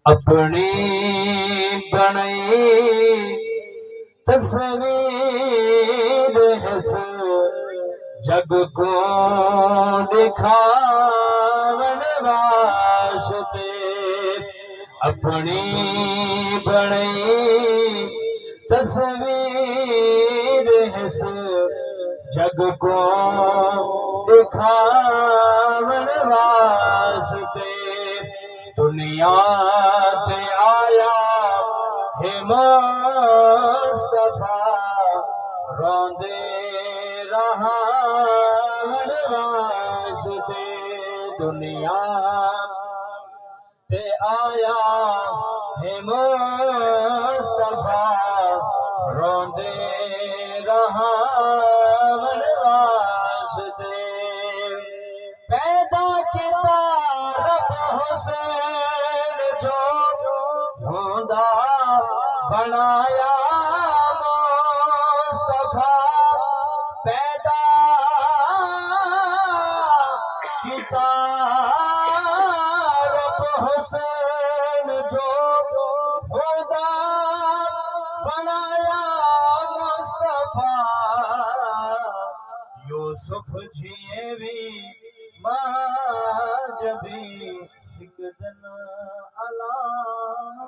अपनी बनी तस्वीर हस जग को दिखावन वास्ते। अपनी बनी तस्वीर हस जग को दिखावन वास्ते। दुनिया ते आया है मुस्तफा रोंदे रहा वास्ते। दुनिया ते आया है मुस्तफा रोंदे रहा वास्ते। पैदा किया रब हुसैन जो होंदा बनाया मुस्तफा। पैदा किया रब हुसैन जो होंदा बनाया मुस्तफा। यूसुफ जीवी मां जबी सिकदन अलाम।